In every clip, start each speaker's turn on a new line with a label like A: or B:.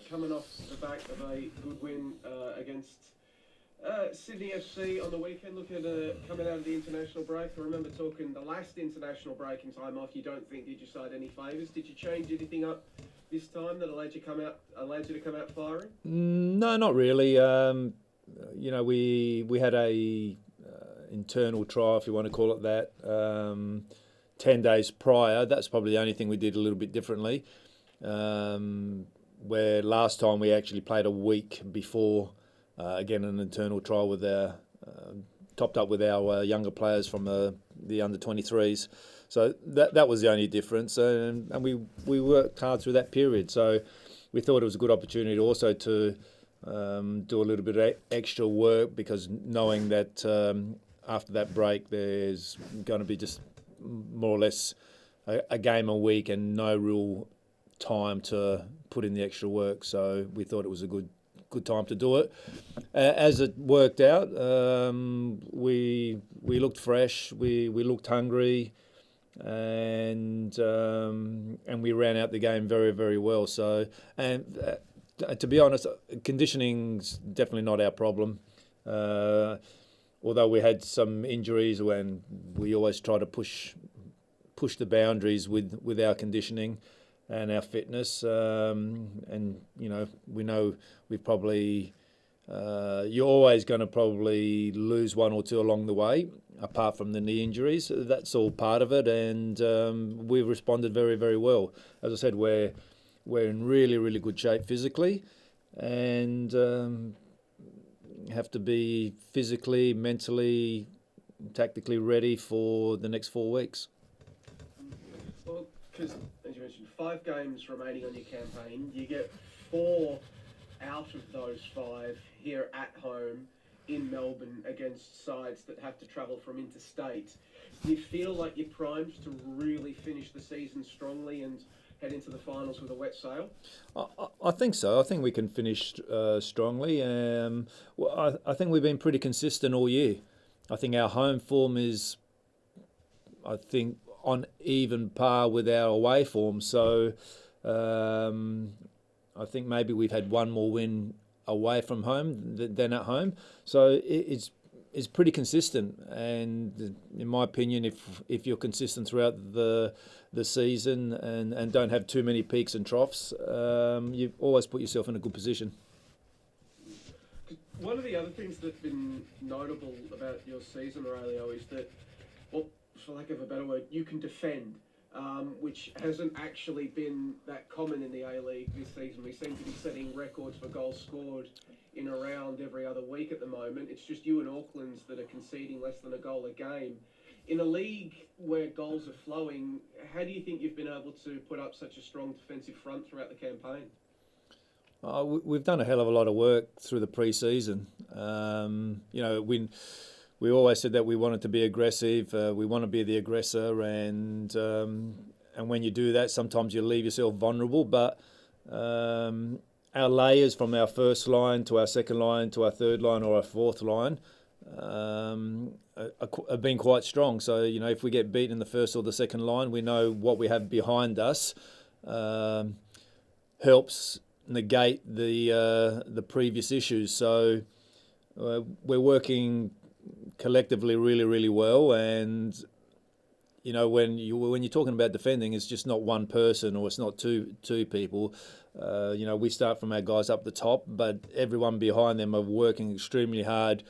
A: coming off the back of a good win against Sydney FC on the weekend. Look at coming out of the international break. I remember talking the last international break in time off. You don't think did you side any favours? Did you change anything up this time that allowed you to come out firing?
B: No, not really. We had a internal trial, if you want to call it that, 10 days prior. That's probably the only thing we did a little bit differently. Where last time we actually played a week before, again, an internal trial with our topped up with our younger players from the under 23s. So that was the only difference, and we worked hard through that period. So we thought it was a good opportunity also to do a little bit of extra work, because knowing that after that break there's going to be just more or less a game a week and no real time to put in the extra work. So we thought it was a good time to do it. As it worked out, we looked fresh, we looked hungry, and we ran out the game very, very well. So, and to be honest, conditioning's definitely not our problem. Although we had some injuries, when we always try to push the boundaries with our conditioning and our fitness, and we know we probably you're always going to probably lose one or two along the way, apart from the knee injuries. That's all part of it, and we've responded very, very well. As I said, we're in really, really good shape physically, and have to be physically, mentally, tactically ready for the next 4 weeks.
A: Well, because as you mentioned, 5 games remaining on your campaign. You get 4 out of those 5 here at home in Melbourne against sides that have to travel from interstate. Do you feel like you're primed to really finish the season strongly and head into the finals with a wet sail?
B: I think so. I think we can finish strongly. I think we've been pretty consistent all year. I think our home form is, on even par with our away form. So I think maybe we've had one more win away from home than at home. So it's pretty consistent. And in my opinion, if you're consistent throughout the season and don't have too many peaks and troughs, you always put yourself in a good position.
A: One of the other things that's been notable about your season, Aurelio, is that, well, for lack of a better word, you can defend, which hasn't actually been that common in the A-League this season. We seem to be setting records for goals scored in around every other week at the moment. It's just you and Auckland's that are conceding less than a goal a game. In a league where goals are flowing, how do you think you've been able to put up such a strong defensive front throughout the campaign?
B: We've done a hell of a lot of work through the pre-season. We always said that we wanted to be aggressive. We want to be the aggressor, and when you do that, sometimes you leave yourself vulnerable. But our layers from our first line to our second line to our third line or our fourth line have been quite strong. So if we get beat in the first or the second line, we know what we have behind us helps negate the previous issues. So we're working collectively really, really well, and when you're talking about defending, it's just not one person or it's not two people. We start from our guys up the top, but everyone behind them are working extremely hard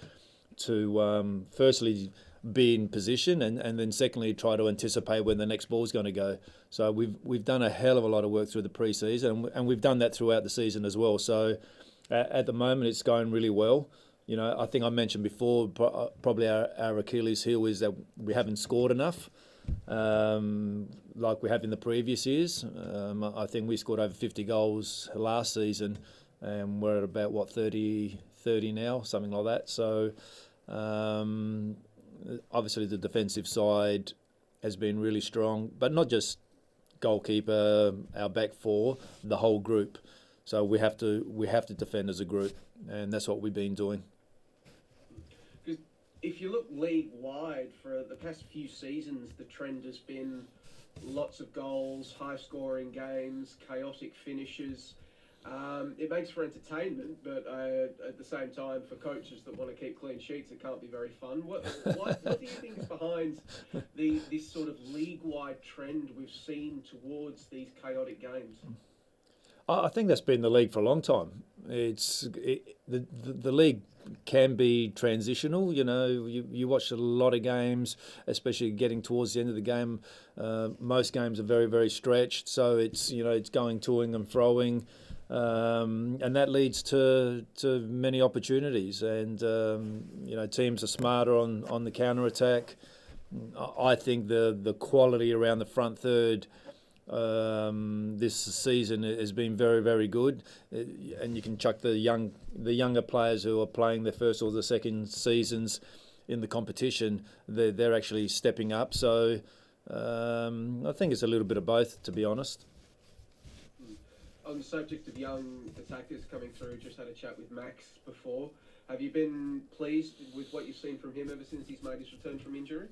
B: to firstly be in position, and then secondly try to anticipate when the next ball is going to go. So we've done a hell of a lot of work through the pre-season, and we've done that throughout the season as well. So at the moment it's going really well. I think I mentioned before, probably our Achilles heel is that we haven't scored enough, like we have in the previous years. I think we scored over 50 goals last season, and we're at about 30 now, something like that. So obviously the defensive side has been really strong, but not just goalkeeper, our back four, the whole group. So we have to defend as a group, and that's what we've been doing.
A: Because if you look league-wide for the past few seasons, the trend has been lots of goals, high-scoring games, chaotic finishes. It makes for entertainment, but at the same time, for coaches that want to keep clean sheets, it can't be very fun. What do you think is behind this sort of league-wide trend we've seen towards these chaotic games?
B: I think that's been the league for a long time. The league can be transitional. You watch a lot of games, especially getting towards the end of the game. Most games are very, very stretched, so it's going toing and froing, and that leads to many opportunities. And teams are smarter on the counter attack. I think the quality around the front third this season has been very, very good, and you can chuck the younger players who are playing their first or the second seasons in the competition. They're actually stepping up. So I think it's a little bit of both, to be honest.
A: On the subject of young attackers coming through, just had a chat with Max before. Have you been pleased with what you've seen from him ever since he's made his return from injury?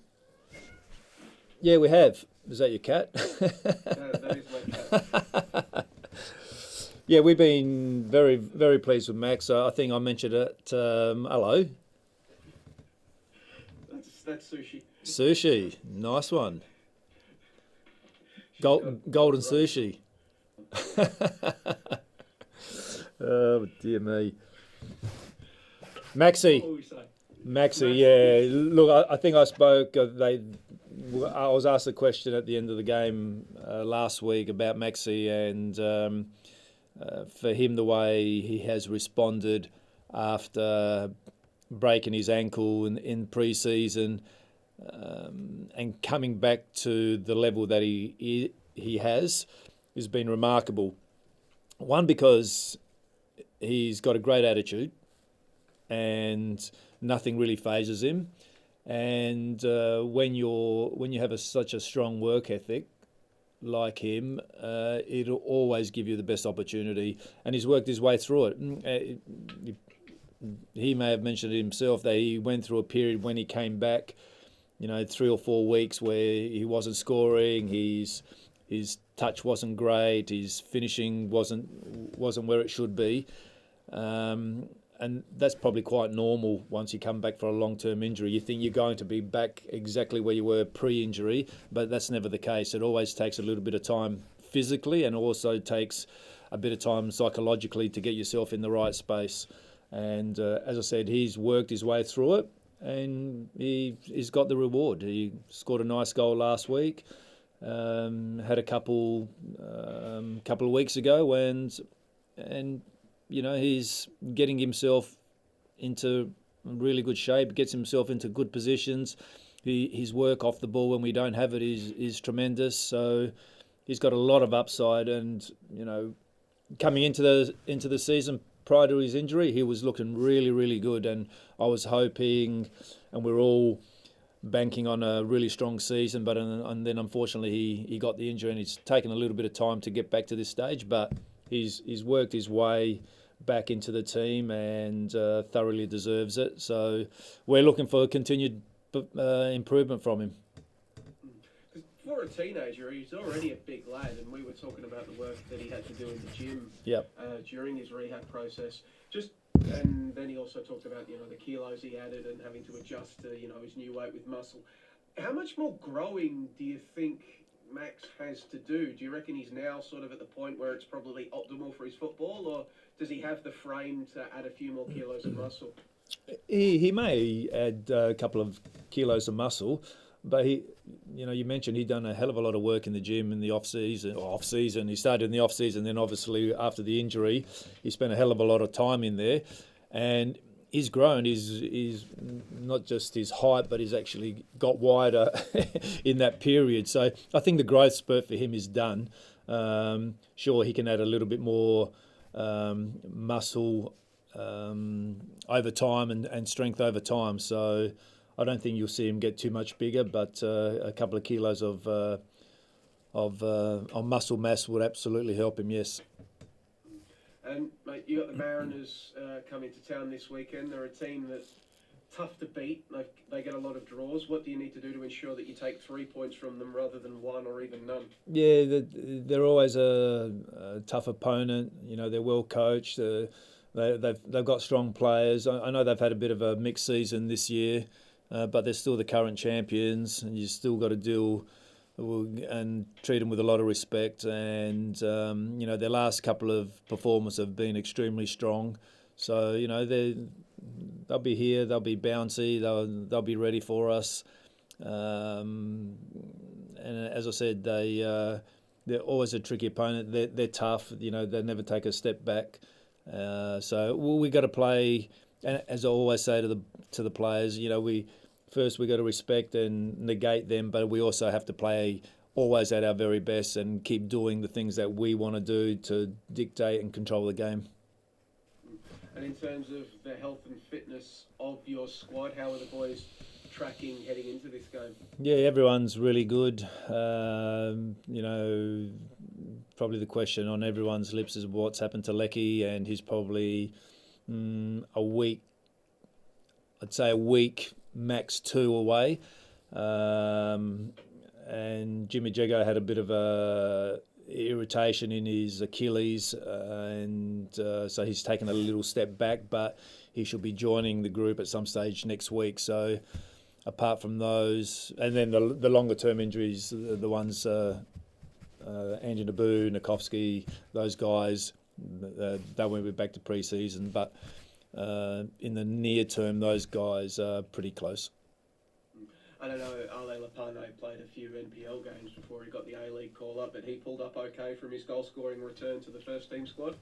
B: Yeah, we have. Is that your cat?
A: That is my cat.
B: Yeah, we've been very, very pleased with Max. I think I mentioned it. Hello.
A: That's sushi.
B: Sushi, nice one. Golden sushi. Oh dear me. Maxie.
A: What will we say?
B: Maxie, yeah. Look, I think I spoke. I was asked a question at the end of the game last week about Maxie, and for him, the way he has responded after breaking his ankle in pre-season and coming back to the level that he has been remarkable. One, because he's got a great attitude and nothing really phases him. And when you have such a strong work ethic like him, it'll always give you the best opportunity. And he's worked his way through it. He may have mentioned it himself that he went through a period when he came back, 3 or 4 weeks where he wasn't scoring. His touch wasn't great. His finishing wasn't where it should be. And that's probably quite normal once you come back for a long-term injury. You think you're going to be back exactly where you were pre-injury, but that's never the case. It always takes a little bit of time physically, and also takes a bit of time psychologically to get yourself in the right space. And as I said, he's worked his way through it, and he's got the reward. He scored a nice goal last week. Had a couple of weeks ago, and he's getting himself into really good shape, gets himself into good positions. His work off the ball when we don't have it is tremendous. So he's got a lot of upside, and coming into the season prior to his injury, he was looking really, really good, and I was hoping, and we're all banking on a really strong season, but and then unfortunately he got the injury, and it's taken a little bit of time to get back to this stage, but he's worked his way back into the team and thoroughly deserves it. So we're looking for continued improvement from him.
A: For a teenager, he's already a big lad, and we were talking about the work that he had to do in the gym during his rehab process. And then he also talked about the kilos he added and having to adjust to his new weight with muscle. How much more growing do you think Max has to do? Do you reckon he's now sort of at the point where it's probably optimal for his football, or does he have the frame to add a few more kilos of muscle?
B: He may add a couple of kilos of muscle, but you mentioned he'd done a hell of a lot of work in the gym in the off season. He started in the off season, then obviously after the injury, he spent a hell of a lot of time in there, and he's grown. He's not just his height, but he's actually got wider in that period. So I think the growth spurt for him is done. Sure, he can add a little bit more muscle over time and strength over time. So I don't think you'll see him get too much bigger, but a couple of kilos of muscle mass would absolutely help him, yes.
A: And mate, you got the Mariners coming to town this weekend. They're a team that tough to beat. Like, they get a lot of draws. What do you need to do to ensure that you take 3 points from them rather than one or even none?
B: Yeah, they're always a tough opponent. You know, they're well coached. They've got strong players. I know they've had a bit of a mixed season this year, but they're still the current champions, and you still got to deal and treat them with a lot of respect. And you know, their last couple of performances have been extremely strong. So you know, they'll be here. They'll be bouncy. They'll be ready for us. And as I said, they're always a tricky opponent. They're tough. You know, they never take a step back. So we got to play. And as I always say to the players, you know, we got to respect and negate them, but we also have to play always at our very best and keep doing the things that we want to do to dictate and control the game.
A: And in terms of the health and fitness of your squad, how are the boys tracking heading into this game?
B: Yeah, everyone's really good. You know, probably the question on everyone's lips is what's happened to Lecky, and he's probably a week, I'd say a week, max 2 away. And Jimmy Jego had a bit of a irritation in his Achilles, and so he's taken a little step back, but he should be joining the group at some stage next week. So apart from those, and then the longer term injuries, the ones Andy Naboo, Nikovsky, those guys, they won't be back to pre-season, but in the near term, those guys are pretty close.
A: I don't know, Ale Lapane played a few NPL games before he got the A-League call-up, but he pulled up okay from his goal-scoring return to the first-team squad?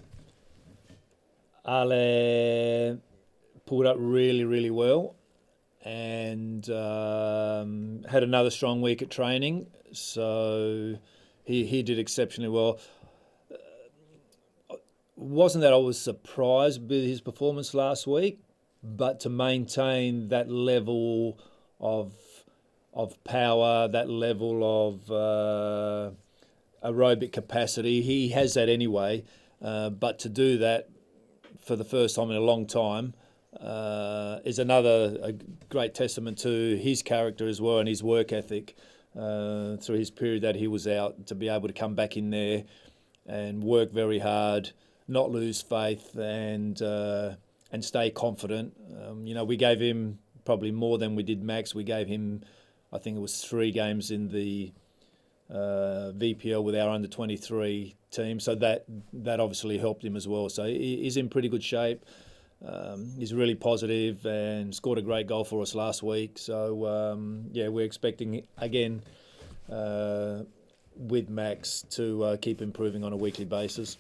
B: Ale pulled up really, really well, and had another strong week at training, so he did exceptionally well. Wasn't that I was surprised with his performance last week, but to maintain that level of power, that level of aerobic capacity, he has that anyway. But to do that for the first time in a long time is a great testament to his character as well and his work ethic through his period that he was out, to be able to come back in there and work very hard, not lose faith, and stay confident. You know, we gave him probably more than we did Max. We gave him, I think it was 3 games in the VPL with our under-23 team, so that obviously helped him as well. So he's in pretty good shape. He's really positive and scored a great goal for us last week. So yeah, we're expecting again with Max to keep improving on a weekly basis.